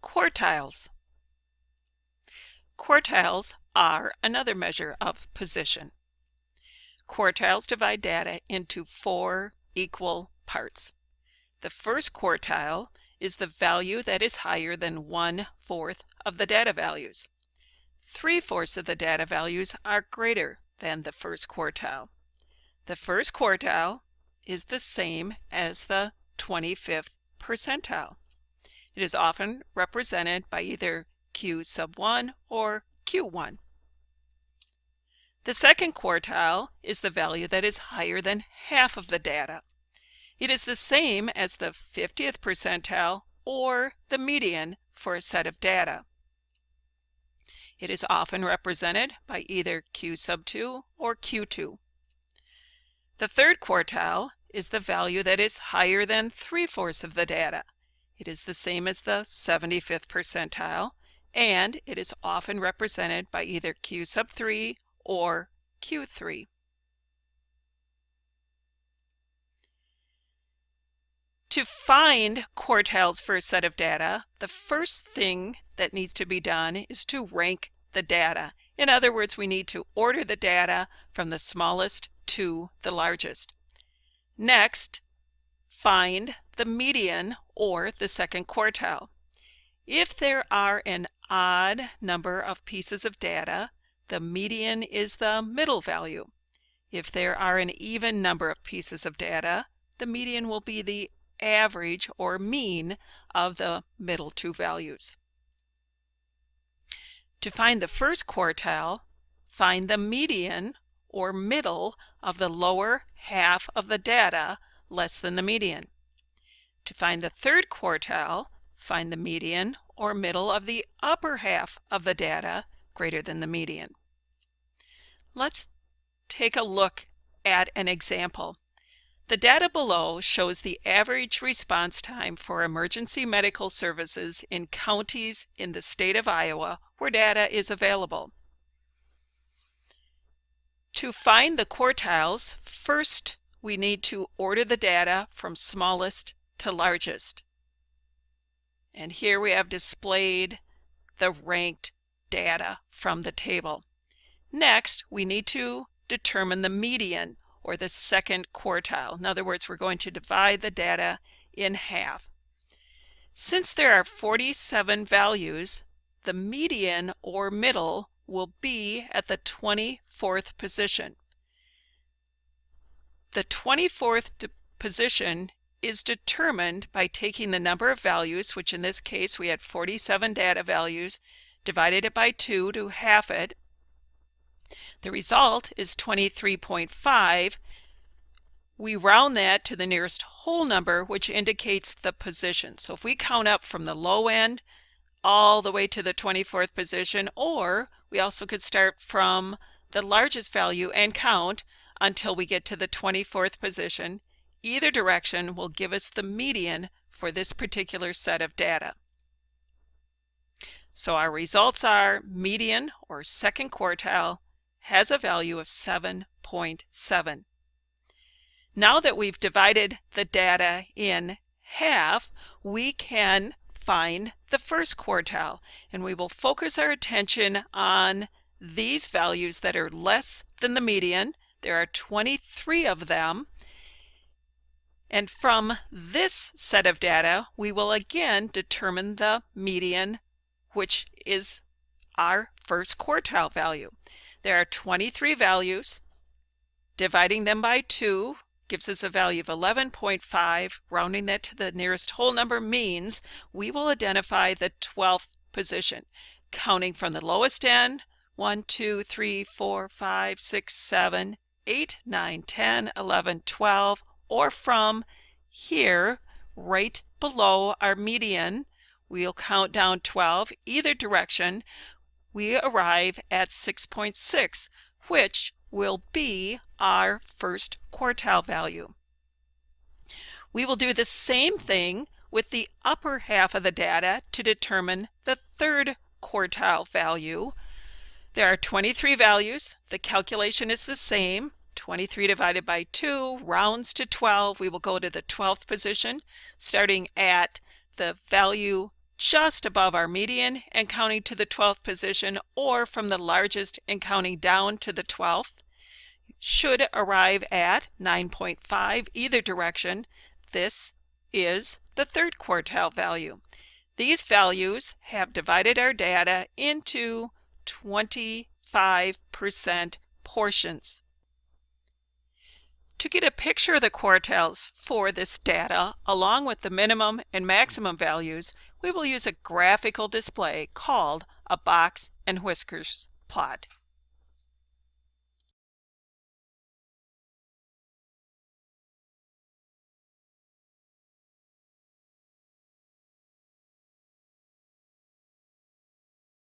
Quartiles. Quartiles are another measure of position. Quartiles divide data into 4 equal parts. The first quartile is the value that is higher than 1/4 of the data values. 3/4 of the data values are greater than the first quartile. The first quartile is the same as the 25th percentile. It is often represented by either Q sub 1 or Q1. The second quartile is the value that is higher than half of the data. It is the same as the 50th percentile or the median for a set of data. It is often represented by either Q sub 2 or Q2. The third quartile is the value that is higher than 3/4 of the data. It is the same as the 75th percentile, and it is often represented by either Q sub 3 or Q3. To find quartiles for a set of data, the first thing that needs to be done is to rank the data. In other words, we need to order the data from the smallest to the largest. Next, find the median or the second quartile. If there are an odd number of pieces of data, the median is the middle value. If there are an even number of pieces of data, the median will be the average or mean of the middle two values. To find the first quartile, find the median or middle of the lower half of the data less than the median. To find the third quartile, find the median or middle of the upper half of the data greater than the median. Let's take a look at an example. The data below shows the average response time for emergency medical services in counties in the state of Iowa where data is available. To find the quartiles, first we need to order the data from smallest to largest. And here we have displayed the ranked data from the table. Next, we need to determine the median or the second quartile. In other words, we're going to divide the data in half. Since there are 47 values, the median or middle will be at the 24th position. The 24th position is determined by taking the number of values, which in this case we had 47 data values, divided it by 2 to half it. The result is 23.5. We round that to the nearest whole number, which indicates the position. So if we count up from the low end all the way to the 24th position, or we also could start from the largest value and count until we get to the 24th position. Either direction will give us the median for this particular set of data. So our results are median or second quartile has a value of 7.7. Now that we've divided the data in half, we can find the first quartile, and we will focus our attention on these values that are less than the median. There are 23 of them. And from this set of data, we will again determine the median, which is our first quartile value. There are 23 values. Dividing them by 2 gives us a value of 11.5. Rounding that to the nearest whole number means we will identify the 12th position. Counting from the lowest end, 1, 2, 3, 4, 5, 6, 7, 8, 9, 10, 11, 12, or from here, right below our median, we'll count down 12. Either direction, we arrive at 6.6, which will be our first quartile value. We will do the same thing with the upper half of the data to determine the third quartile value. There are 23 values. The calculation is the same. 23 divided by 2 rounds to 12. We will go to the 12th position, starting at the value just above our median and counting to the 12th position, or from the largest and counting down to the 12th, should arrive at 9.5 either direction. This is the third quartile value. These values have divided our data into 25% portions. To get a picture of the quartiles for this data, along with the minimum and maximum values, we will use a graphical display called a box and whiskers plot.